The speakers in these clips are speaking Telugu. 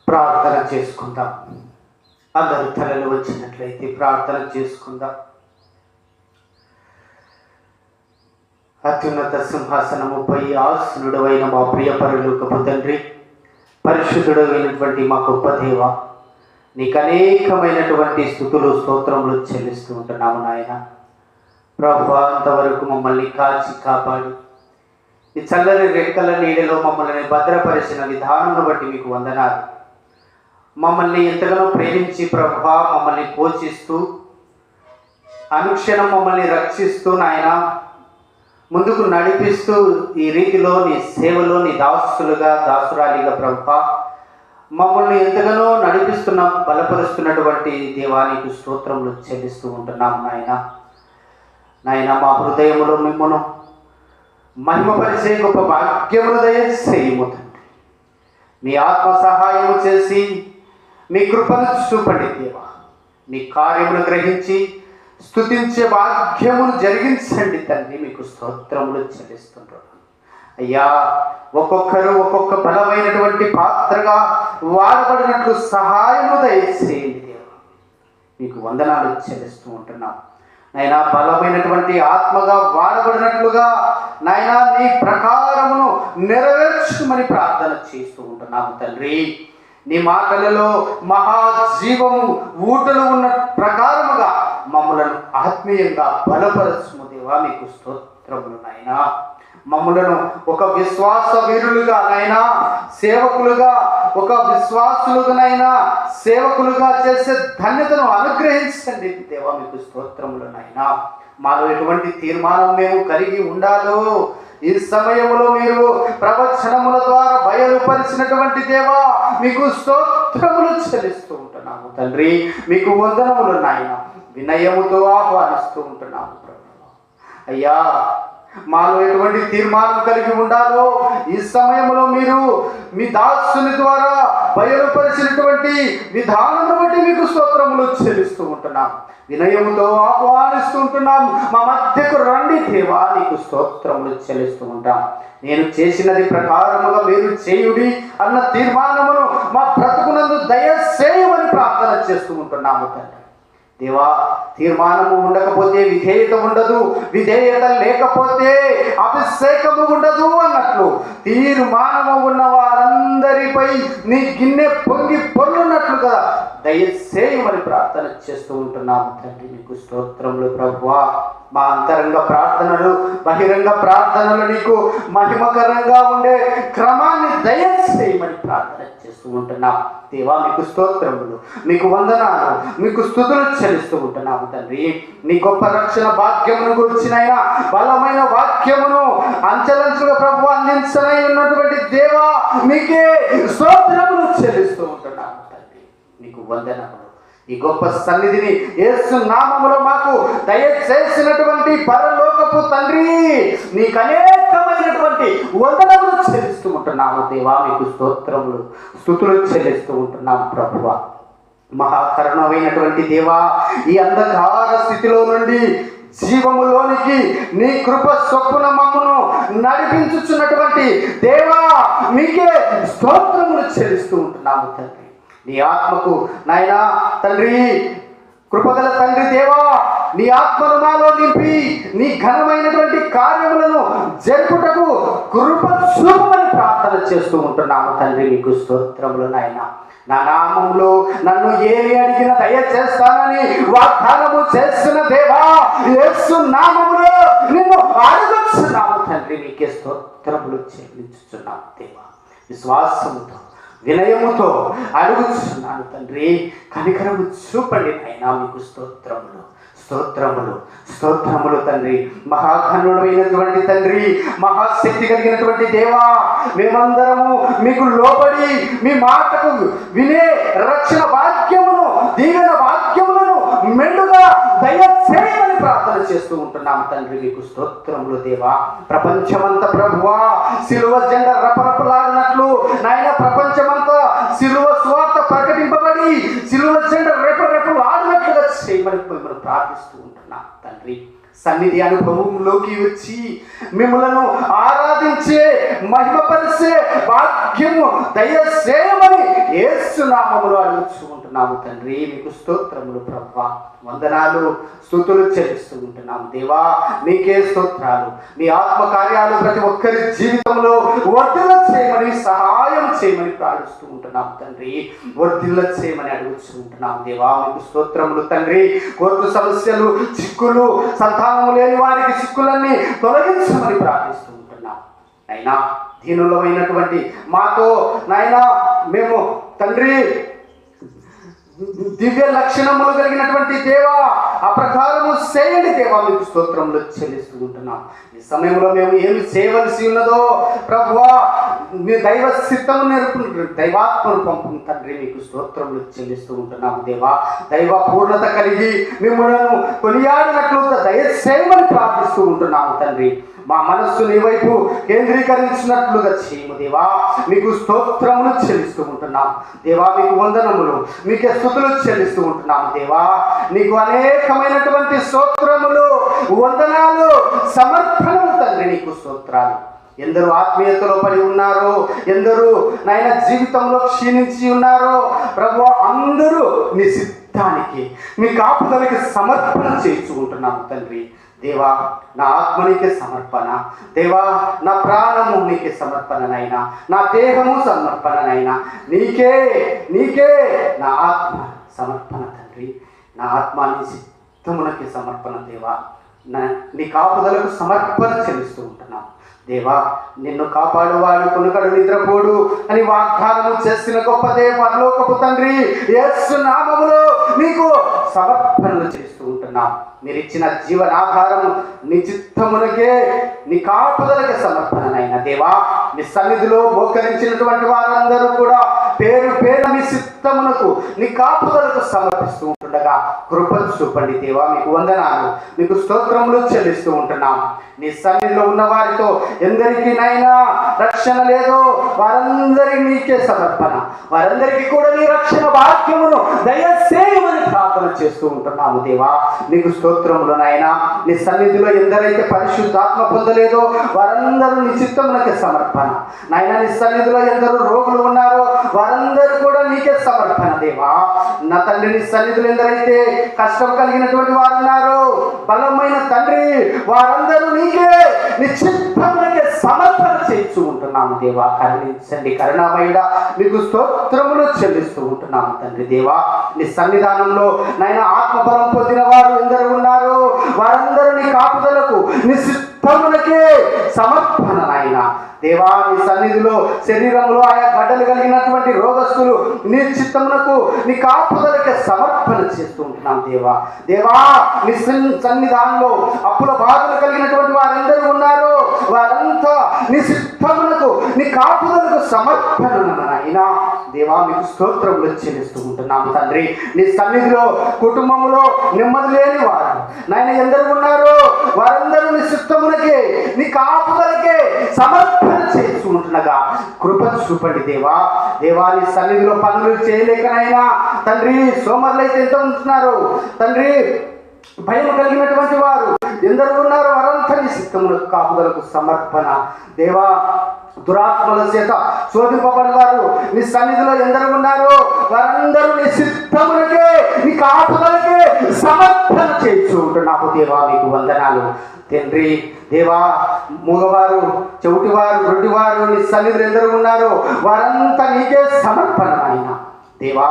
ప్రార్థన చేసుకుందాం. అందరూ తలలు వచ్చినట్లయితే ప్రార్థన చేసుకుందాం. అత్యున్నత సింహాసనముపై ఆసనుడు అయిన మా ప్రియ పరలోకపు తండ్రి, పరిశుద్ధుడు అయినటువంటి మా గొప్ప దేవ, నీకు అనేకమైనటువంటి స్తుతులు స్తోత్రములు చెల్లిస్తూ ఉంటున్నాము నాయన. ప్రభువా, అంతవరకు మమ్మల్ని కాచి కాపాడి ఈ చల్లని రెక్కల నీడలో మమ్మల్ని భద్రపరిచిన విధానం బట్టి మీకు వందనాలు. మమ్మల్ని ఎంతగానో ప్రేమించి ప్రభువా మమ్మల్ని పోషిస్తూ అనుక్షణం మమ్మల్ని రక్షిస్తూ నాయన ముందుకు నడిపిస్తూ ఈ రీతిలో నీ సేవలో నీ దాసురాలిగా ప్రభువా మమ్మల్ని ఎంతగానో నడిపిస్తున్న బలపరుస్తున్నటువంటి దేవానికి స్తోత్రములు చెల్లిస్తూ ఉంటున్నాము నాయన. మా హృదయములో మిమ్మను మహిమపరిచే గొప్ప భాగ్యమును దయచేయము తండ్రి. మీ ఆత్మ సహాయము చేసి మీ కృపను చూపండి దేవా. మీ కార్యమును గ్రహించి స్తుతించే భాగ్యమును జరిగించండి తండ్రి. మీకు స్తోత్రములు చెల్లిస్తుంటారు అయ్యా. ఒక్కొక్కరు ఒక్కొక్క బలమైనటువంటి పాత్రగా వాడబడినట్లు సహాయము దయచేయండి దేవా. మీకు వందనాలు చెల్లిస్తూ ఉంటున్నాం నాయనా. బలమైనటువంటి ఆత్మగా వాడబడినట్లుగా నాయనా నీ ప్రకారమును నెరవేర్చుమని ప్రార్థన చేస్తూ ఉంటున్నాము తండ్రి. నీ మాటలలో మహాజీవము ఊటలు ఉన్న ప్రకారముగా మమ్మలను ఆత్మీయంగా బలపరచుము దేవా. మీకు స్తోత్రములు నాయనా. మమ్మలను ఒక విశ్వాస వీరులుగా నాయనా, సేవకులుగా, ఒక విశ్వాసులుగానైనా సేవకులుగా చేసే ధన్యతను అనుగ్రహించండి దేవా. మీకు స్తోత్రములు నాయనా. మాలో ఎటువంటి తీర్మానం మేము కలిగి ఉండాలో ఈ సమయంలో మీరు ప్రవచనముల ద్వారా బయలుపరిచినటువంటి దేవా మీకు స్తోత్రములు చెల్లిస్తూ ఉంటున్నాము తండ్రి. మీకు వందనములు నాయన. వినయముతో ఆహ్వానిస్తూ ఉంటున్నాము ప్రభువా. అయ్యా, మాలో ఎటువంటి తీర్మానం కలిగి ఉండాలో ఈ సమయంలో మీరు మీ దాసుని ద్వారా బయలుపరిచినటువంటి విధానం బట్టి మీకు స్తోత్రములు చెల్లిస్తూ ఉంటున్నాం. వినయముతో ఆహ్వానిస్తూ ఉంటున్నాం. మా మధ్యకు రండి దేవా. నీకు స్తోత్రములు చెల్లిస్తూ ఉంటాం. నేను చేసినది ప్రకారముగా మీరు చేయుడి అన్న తీర్మానమును మా బ్రతుకునందు దయచేయమని ప్రార్థన చేస్తూ ఉంటున్నాము తండ్రి దేవా. తీర్మానము ఉండకపోతే విధేయత ఉండదు, విధేయత లేకపోతే అభిషేకము ఉండదు అన్నట్లు తీర్మానము ఉన్న వారందరిపై నీ గిన్నె పొంగి పొర్లున్నట్లు కదా దయచేయమని ప్రార్థన చేస్తూ ఉంటున్నాము తండ్రి. నీకు స్తోత్రములు ప్రభువా. మా అంతరంగ ప్రార్థనలు, బహిరంగ ప్రార్థనలు నీకు మహిమకరంగా ఉండే క్రమాన్ని దయచేయమని ప్రార్థన చేస్తూ ఉంటున్నాం దేవా. మీకు స్తోత్రములు, మీకు వందనాలు, మీకు స్తుతులు చెల్లిస్తూ ఉంటున్నాము తండ్రి. నీ గొప్ప రక్షణ భాగ్యమును గురించినైనా బలమైన వాక్యమును అంచెలంచుగా ప్రభు అందించనై ఉన్నటువంటి దేవా మీకే స్తోత్రములు చెల్లిస్తూ ఉంటున్నాము తండ్రి. నీకు వందనములు. ఈ గొప్ప సన్నిధిని యేసు నామములో మాకు దయచేసినటువంటి పరలోకపు తండ్రి నీకు అనేకమైనటువంటి వందనములు చెల్లిస్తూ ఉంటున్నాము దేవా. మీకు స్తోత్రములు, స్తుతులు చెల్లిస్తూ ఉంటున్నాము ప్రభువా. మహాకరుణమైనటువంటి దేవా, ఈ అంధకార స్థితిలో నుండి జీవములోనికి నీ కృప చొప్పున మమ్మను నడిపించుచున్నటువంటి దేవా మీకే స్తోత్రములు చెల్లిస్తూ ఉంటున్నాము తండ్రి. నీ ఆత్మకు నాయనా తండ్రి, కృపగల తండ్రి దేవా, నీ ఆత్మను నాలో నింపి నీ ఘనమైనటువంటి కార్యములను జరుపుటకు కృప చూపమని ప్రార్థన చేస్తూ ఉంటున్నాము తండ్రి. మీకు స్తోత్రములు నాయన. నా నామములో నన్ను ఏమి అడిగిన దయచేస్తానని వాగ్దానము చేసిన దేవా యేసు నామములో నిన్ను అడుగుచున్నాము తండ్రి. మీకే స్తోత్రములు చెల్లించుచున్నాము దేవా. విశ్వాసముతో, వినయముతో అడుగుచున్నాను తండ్రి. కనికరము చూపండి నాయనా. మీకు స్తోత్రములు, స్తోత్రములు, స్తోత్రములు తండ్రి. మహాఘనుడైనటువంటి తండ్రి, మహాశక్తి కలిగినటువంటి దేవా, మేమందరము మీకు లోబడి మీ మాటకు వినే రక్షణ వాక్యమును, దీవెన వాక్యములను మెండుగా దయచేయమని ప్రార్థన చేస్తూ ఉంటున్నాము తండ్రి. మీకు స్తోత్రములు దేవా. ప్రపంచమంతా ప్రభువా సిలువ జెండా రపరపలాడినట్లు నాయన ప్రపంచమంతా సిలువ స్వార్థ ప్రకటింపబడి సిలువ జెండా రెపరెపలాడినట్లుగా చేయమని మిమ్మల్ని ప్రార్థిస్తూ ఉంటున్నాం తండ్రి. సన్నిధి అనుభవంలోకి వచ్చి మిమ్మలను ఆరాధించే మహిమపరిచే భాగ్యము దయచేయమని యేసు నామములో అడుగుతూ ఉంటున్నాము తండ్రి. మీకు స్తోత్రములు ప్రభువా, వందనాలు, స్తుతులు చెల్లిస్తూ ఉంటున్నాము దేవా. మీకే స్తోత్రాలు. మీ ఆత్మ కార్యాలు ప్రతి ఒక్కరి జీవితంలో వర్ధిల్ల చేయమని, సహాయం చేయమని ప్రార్థిస్తూ ఉంటున్నాము తండ్రి. వర్ధిల్ల చేయమని అడుగుతూ ఉంటున్నాము దేవా. మీకు స్తోత్రములు తండ్రి. కోర్టు సమస్యలు, చిక్కులు, సంతానము లేని వారికి చిక్కులన్నీ తొలగించమని ప్రార్థిస్తూ ఉంటున్నాం నైనా. దీనులమైనటువంటి మాతో నాయనా మేము తండ్రి దివ్య లక్షణములు కలిగినటువంటి దేవా, ఆ ప్రకారము చేయండి దేవా. మీకు స్తోత్రములు చెల్లిస్తూ ఉంటున్నాం. ఈ సమయంలో మేము ఏమి చేయవలసి ఉన్నదో ప్రభువా, మీ దైవ సిద్ధము దైవాత్మను పంపు తండ్రి. మీకు స్తోత్రములు చెల్లిస్తూ ఉంటున్నాము దేవా. దైవ పూర్ణత కలిగి మిమ్మల్ని కొనియాడినట్లు దయచేయమని ప్రార్థిస్తూ ఉంటున్నాము తండ్రి. మా మనస్సు నీ వైపు కేంద్రీకరించినట్లుగా చేయము దేవా. మీకు స్తోత్రములు చెల్లిస్తూ ఉంటున్నాం దేవా. మీకు వందనములు, మీకే స్తుతులు చెల్లిస్తూ ఉంటున్నాము దేవా. నీకు అనేకమైనటువంటి స్తోత్రములు, వందనాలు, సమర్పణలు తండ్రి. నీకు స్తోత్రాలు. ఎందరూ ఆత్మీయతలో పడి ఉన్నారో, ఎందరూ నాయన జీవితంలో క్షీణించి ఉన్నారో ప్రభువా, అందరూ నీ సిద్ధానికి, మీ కాపుదలకి సమర్పణ చేయించుకుంటున్నాము తండ్రి. దేవా, నా ఆత్మ నీకే సమర్పణ దేవా. నా ప్రాణము నీకే సమర్పణనైనా, నా దేహము సమర్పణనైనా నీకే నీకే నా ఆత్మ సమర్పణ తండ్రి. నా ఆత్మ నీ చిత్తమునకి సమర్పణ దేవా. నీ కాపుదలకు సమర్పణ చెల్లిస్తూ ఉంటున్నాను దేవా. నిన్ను కాపాడువాడు కొనుకడు నిద్రపోడు అని వాగ్దానము చేసిన గొప్ప పరలోకపు తండ్రి యేసు నామములో నీకు సమర్పణలు చేస్తూ ఉంటున్నాం. మీరు ఇచ్చిన జీవనాధారము నీ చిత్తమునకే, నీ కాపుదలకే సమర్పణనైనా దేవా. మీ సన్నిధిలో మోకరించినటువంటి వారందరూ కూడా పేరు పేరు మీ చిత్తమునకు, నీ కాపుదలకు సమర్పిస్తూ ఉంటుండగా కృప చూపండి దేవా. మీకు వందనాలు, మీకు స్తోత్రములు చెల్లిస్తూ ఉంటున్నాం. నీ సన్నిధిలో ఉన్న వారితో ఎందరికీ నైనా రక్షణ లేదో వారందరికీ నీకే సమర్పణ, వారందరికీ కూడా నీ రక్షణ భాగ్యమును దయచేయమని ప్రార్థన చేస్తూ ఉంటున్నాము దేవా. నీకు స్తోత్రములు నాయనా. నీ సన్నిధిలో ఎందరైతే పరిశుద్ధాత్మ పొందలేదో వారందరూ నీ చిత్తమునకే సమర్పణ నాయనా. నీ సన్నిధిలో ఎందరూ రోగులు ఉన్నారో వారందరూ కూడా నీకే సమర్పణ దేవా. నా తండ్రి, నీ సన్నిధిలో ఎందరైతే కష్టం కలిగినటువంటి వారు ఉన్నారో బలమైన తండ్రి, వారందరూ నీకే నీ చిత్తమునకే సమర్పణ చేస్తూ ఉంటున్నాము దేవా. కరుణించండి కరుణామయుడా. మీకు స్తోత్రములు చెల్లిస్తూ ఉంటున్నాము తండ్రి దేవా. నీ సన్నిధానంలో నాయన ఆత్మబలం పొందిన వారు ఎందరు ఉన్నారు వారందరూ నీ కాపుదలకు, నీ చిత్తమునకే సమర్పణ నాయన దేవా. నీ సన్నిధిలో శరీరంలో ఆయా గడ్డలు కలిగినటువంటి రోగస్తులు నీ చిత్తమునకు, నీ కాపుదలకే సమర్పణ చేస్తూ ఉంటున్నాం దేవా. దేవా, నీ సన్నిధానంలో అప్పుల బాధలు కలిగినటువంటి వారందరూ ఉన్నారు వారంతా నీ చిత్తమునకు, నీ కాపుదలకు సమర్పణ అయినా దేవా. మీకు స్తోత్రములు చెల్లిస్తూ ఉంటున్నాము తండ్రి. నీ సన్నిధిలో కుటుంబంలో నెమ్మది లేని వారు నాయన ఎందరు ఉన్నారో వారందరూ నీ చిత్తమునకే, నీ కాపుదలకే సమర్పణ చేస్తూ ఉంటుండగా కృప చూపండి దేవా. దేవా, నీ సన్నిధిలో పనులు చేయలేకనైనా తండ్రి సోమరులైతే ఎంత ఉంటున్నారు తండ్రి, భయం కలిగినటువంటి వారు ఎందరు ఉన్నారు వారంతా నీ చిత్తములకు, కాపుదలకు సమర్పణ దేవా. దురాత్మల చేత శోధింపబడి వారు నీ సన్నిధిలో ఎందరు ఉన్నారో వారందరూ నీ చిత్తములకే, నీ కాపుదలకే సమర్పణ చేస్తూ ఉంటున్నాము దేవా. మీకు వందనాలు తండ్రి దేవా. మూగవారు, చెవిటివారు, గుడ్డివారు నీ సన్నిధిలో ఎందరు ఉన్నారో వారంతా నీకే సమర్పణ అయినా దేవా.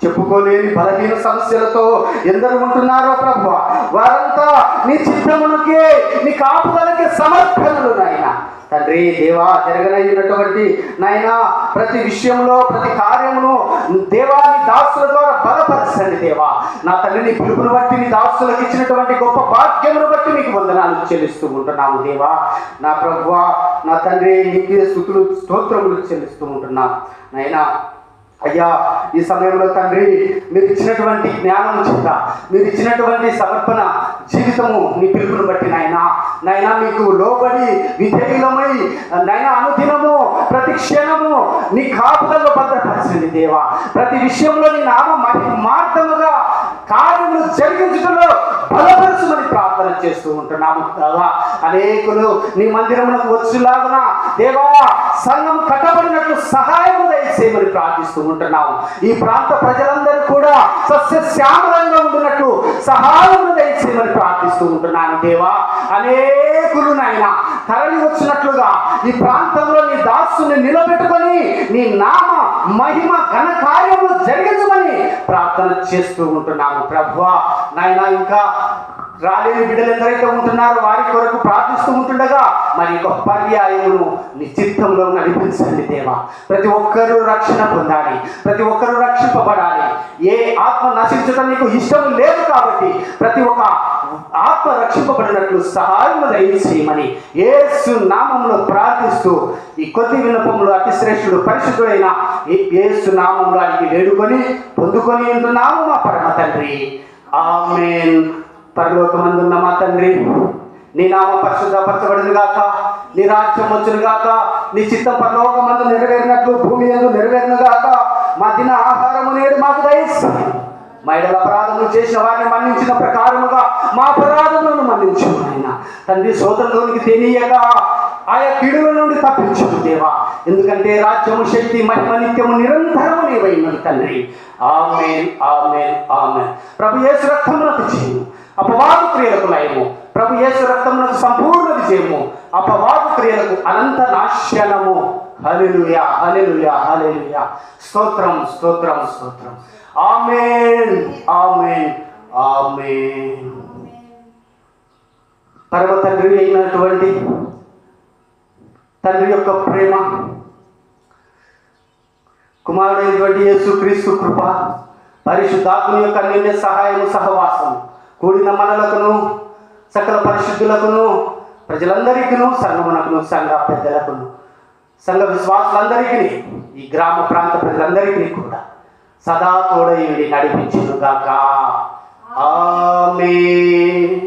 చెప్పుకోలేని బలహీన సమస్యలతో ఎందరు ఉంటున్నారో ప్రభువా వారంతా నీ చిత్తమునకే, నీ కాపుదలకే సమర్పణలు నాయన తండ్రి దేవా. జరగనైనటువంటి నాయన ప్రతి విషయంలో, ప్రతి కార్యమును దేవా నీ దాసుల ద్వారా బలపరచండి దేవా. నా తండ్రి, నీ పిలుపును బట్టి, నీ దాసులకు ఇచ్చినటువంటి గొప్ప భాగ్యమును బట్టి నీకు వందనాలు చెల్లిస్తూ ఉంటున్నాము దేవా. నా ప్రభువా, నా తండ్రి, నీకే స్తుతులు స్తోత్రములు చెల్లిస్తూ ఉంటున్నాను నాయనా. అయ్యా, ఈ సమయంలో తండ్రి మీరు ఇచ్చినటువంటి జ్ఞానం చేత, మీరు ఇచ్చినటువంటి సమర్పణ జీవితము నీ పిలుపును బట్టి నాయనా మీకు లోబడి విధేయులమై నాయనా అనుదినము ప్రతి క్షణము నీ కాపుదల్లో భద్రపరచండి దేవా. ప్రతి విషయంలో నీ నామ మార్గముగా కార్యములు జరిగించడంలో బలపరచమని ప్రార్థన చేస్తూ ఉంటున్నాము కదా. అనేకులు నీ మందిరమునకు వచ్చేలాగున దేవా సంఘం కట్టబడినట్లు సహాయం దయచేయమని ప్రార్థిస్తూ ఉంటున్నాము. ఈ ప్రాంత ప్రజలందరూ కూడా సస్యశ్యామలంగా ఉండినట్లు సహాయం దయచేయమని ప్రార్థిస్తూ ఉంటున్నాను దేవా. అనేకులు నాయనా తరలి వచ్చినట్లుగా ఈ ప్రాంతంలో నీ దాసుని నిలబెట్టుకొని నీ నామ మహిమ ఘన కార్యములు జరిగించమని ప్రార్థన చేస్తూ ఉంటున్నాము ప్రభువా. నాయన ఇంకా రాలేని బిడ్డలు ఎందరైతే ఉంటున్నారో వారి కొరకు ప్రార్థిస్తూ ఉంటుండగా మరి ఒక పర్యాయమును నీ చిత్తంలో నడిపించండి దేవా. ప్రతి ఒక్కరూ రక్షణ పొందాలి, ప్రతి ఒక్కరూ రక్షింపబడాలి. ఏ ఆత్మ నశించడం నీకు ఇష్టం లేదు కాబట్టి ప్రతి ఒక్క ఆత్మ రక్షింపబడినట్లు సహాయం దయచేయమని యేసు నామములో ప్రార్థిస్తూ ఈ కొద్ది విన్నపములు అతి శ్రేష్ఠుడు పరిశుద్ధుడైన యేసు నామములో అడిగి వేడుకొని పొందుకొని ఉంటున్నాము మా పరమ తండ్రి. ఆమేన్. పరలోకమందున్న మా తండ్రి, నీ నామ పరిశుద్ధపరచబడును గాక, నీ రాజ్యం వచ్చును గాక, నీ చిత్తం పరలోకమందు నెరవేరినట్లు భూమి యందు నెరవేరును గాక. మా దిన ఆహారము నేడు మాకు దయచేయండి. మా ఎడల అపరాధములు చేసిన వారిని మన్నించిన ప్రకారముగా మా అపరాధములను మన్నించు ఆయన తండ్రి. శోధనలోనికి తెలియగా ఆయా కీడుల నుండి తప్పించు దేవా. ఎందుకంటే రాజ్యము, శక్తి, మహిమ నిత్యము నిరంతరము నీవైనది తండ్రి. ఆమేన్, ఆమేన్, ఆమేన్. ప్రభు యేసు రక్తమునకు చేయము, అపవాదు క్రియలకు లయము. ప్రభు యేసు రక్తమునకు సంపూర్ణ విజయము, అపవాదు క్రియలకు అనంత నాశనము. హల్లెలూయా, హల్లెలూయా, హల్లెలూయా. స్తోత్రం, స్తోత్రం, స్తోత్రం. ఆమేన్, ఆమేన్, ఆమేన్. పరమ తండ్రి అయినటువంటి తండ్రి యొక్క ప్రేమ, కుమారుడైనటువంటి యేసుక్రీస్తు కృప, పరిశుద్ధాత్మ యొక్క అన్యోన్య సహాయము సహవాసం కూడిన మనలకును సకల పరిశుద్ధులకును ప్రజలందరికీను సంఘమునకును సంఘ పెద్దలకును సంఘ విశ్వాసులందరికీ ఈ గ్రామ ప్రాంత ప్రజలందరికీ కూడా సదా తోడయుడి నడిపించును గాక. ఆమేన్.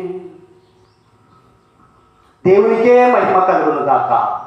దేవునికే మహిమ కలుగును గాక.